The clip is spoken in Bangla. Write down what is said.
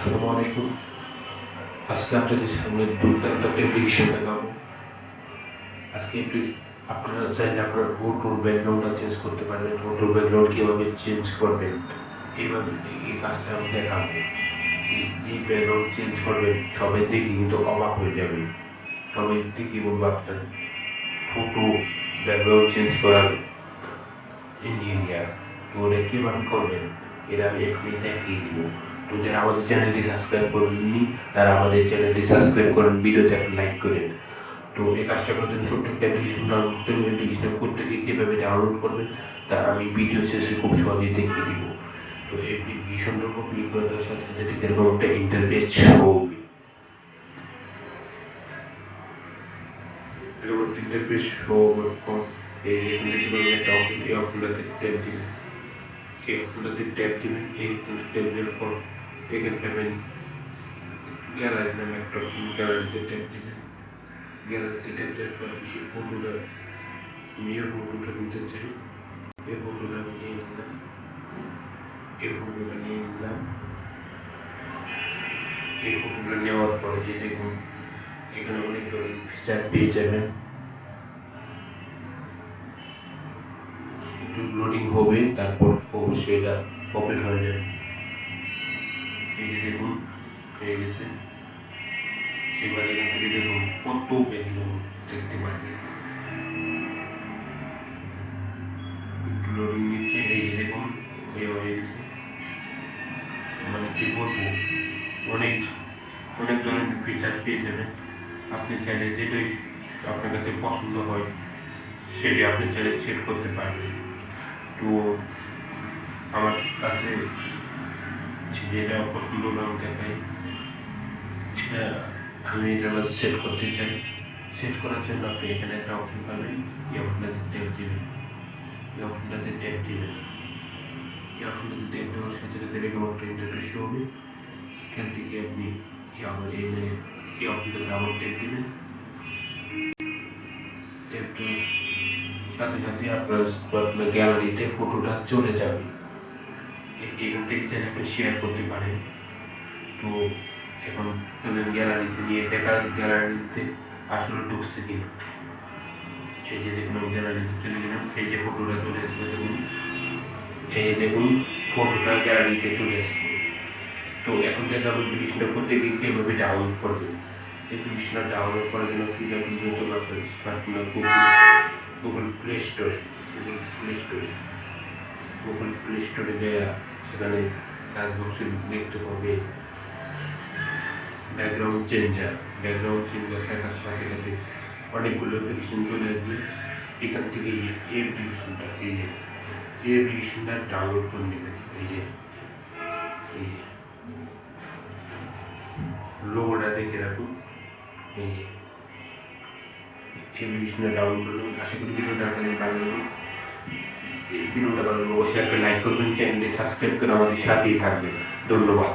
আসসালামু আলাইকুম। আজকে আপনাদের সামনে দুর্দান্ত একটা অ্যাপ্লিকেশন দেখাবো। আজকে আপনারা চাইলে আপনার ফটোর ব্যাকগ্রাউন্ডটা চেঞ্জ করতে পারবেন। ফটোর ব্যাকগ্রাউন্ড কিভাবে চেঞ্জ করবেন এইভাবে এই কাজটা আমি দেখাবো। যে ব্যাকগ্রাউন্ড চেঞ্জ করবেন সবাই দেখে কিন্তু অবাক হয়ে যাবে। সবাই দেখে বলবো আপনার ফটো ব্যাকগ্রাউন্ড চেঞ্জ করার ইঞ্জিনিয়ার। তো ওটা কিভাবে করবেন এটা আমি এখনই দেখিয়ে দিব। তো যারা আমাদের চ্যানেলটি সাবস্ক্রাইব করেননি তারা আমাদের চ্যানেলটি সাবস্ক্রাইব করেন, ভিডিওতে একটা লাইক করেন। তো এই কাজটা করার জন্য ছোট্ট একটা অ্যাপ্লিকেশন ডাউনলোড করতে হবে। অ্যাপ্লিকেশন করতে গিয়ে কীভাবে ডাউনলোড করবেন তা আমি ভিডিও শেষে খুব সহজেই দেখিয়ে দিব। তো অ্যাপ্লিকেশনটার উপর ক্লিক করে দেওয়ার সাথে সাথে ঠিক এরকম একটা ইন্টারফেস শো হবে। এরকম একটা ইন্টারফেস শো হওয়ার পর এখান থেকে একটা অপশন, এই অপশনটাতে ট্যাপ দিবেন। এই অপশনটাতে ট্যাপ দিবেন। এই ট্যাপ দেওয়ার পর এখানে পাবেন গ্যালারি নামে একটা অপশন। গ্যালারিতে ট্যাপ দিবেন। গ্যালারিতে ট্যাপ দেওয়ার পর আমি এই ফটোটা নিতে চাই। এই ফটোটা আমি নিয়ে নিলাম। এই ফটোটা নিয়ে নিলাম। এই ফটোটা নেওয়ার পরে যে দেখুন এখানে অনেক ধরনের ফিচার পেয়ে যাবেন। একটু লোডিং হবে, তারপর অবশ্যই এটা ওপেন হয়ে যাবে। এই যে দেখুন হয়ে গেছে। এবার এখান থেকে দেখুন কত ব্যাকগ্রাউন্ড দেখতে পাচ্ছেন। লোডিং নিচ্ছে। এই যে দেখুন হয়ে গেছে। মানে কি বলবো, অনেক অনেক ধরনের ফিচার পেয়ে যাবেন। আপনি চাইলে যেটাই আপনার কাছে পছন্দ হয় সেটি আপনি চাইলে সেট করতে পারবেন। তো আমার কাছে যেটা পছন্দ হলো আমি দেখাই। এটা আমি এটা সেট করতে চাই। সেট করার জন্য আপনি এখানে একটা অপশন পাবেন। এই অপশনটাতে ট্যাপ দিবেন। এই অপশনটাতে ট্যাপ দিবেন। এই অপশনটাতে ট্যাপ দেওয়ার সাথে সাথে এরকম একটা ইন্টারফেস হবে। এখান থেকে আপনি এই অপশনটাতে আবার ট্যাপ দিবেন। ট্যাপ দেওয়ার সাথে সাথে আপনার গ্যালারিতে ফটোটা চলে যাবে। এখান থেকে চাইলে আপনি শেয়ার করতে পারেন। তো এখন চলেন গ্যালারিতে নিয়ে দেখা গ্যালারিতে আসলে ঢুকছে কিনা। এই যে দেখুন আমি গ্যালারিতে চলে গেলাম। এই যে ফটোটা চলে আসবে দেখুন। এই দেখুন ফটোটা গ্যালারিতে চলে আসবে। তো এখন থেকে আমি অ্যাপ্লিকেশনটা করতে গিয়ে কীভাবে ডাউনলোড করবেন। অ্যাপ্লিকেশনটা ডাউনলোড করার জন্য ফ্রিটা পর্যন্ত আপনার স্মার্টফোনে গুগল প্লে স্টোরে যাওয়া সেখানে সার্চ বক্সে দেখতে হবে ব্যাকগ্রাউন্ড চেঞ্জার থাকার সাথে সাথে অনেকগুলো অ্যাপ্লিকেশন চলে আসবে। এখান থেকে এই অ্যাপ্লিকেশনটা ডাউনলোড করে নেবেন। এই যে লোগোটা দেখে রাখুন। এই যে অ্যাপ্লিকেশনটা ডাউনলোড করবেন। আশা করি ভিডিওটা আপনাদের ভালো লাগবে। এই ভিডিওটা ভালো লাগলে অবশ্যই একটা লাইক করবেন, চ্যানেলটি সাবস্ক্রাইব করে আমাদের সাথেই থাকবেন। ধন্যবাদ।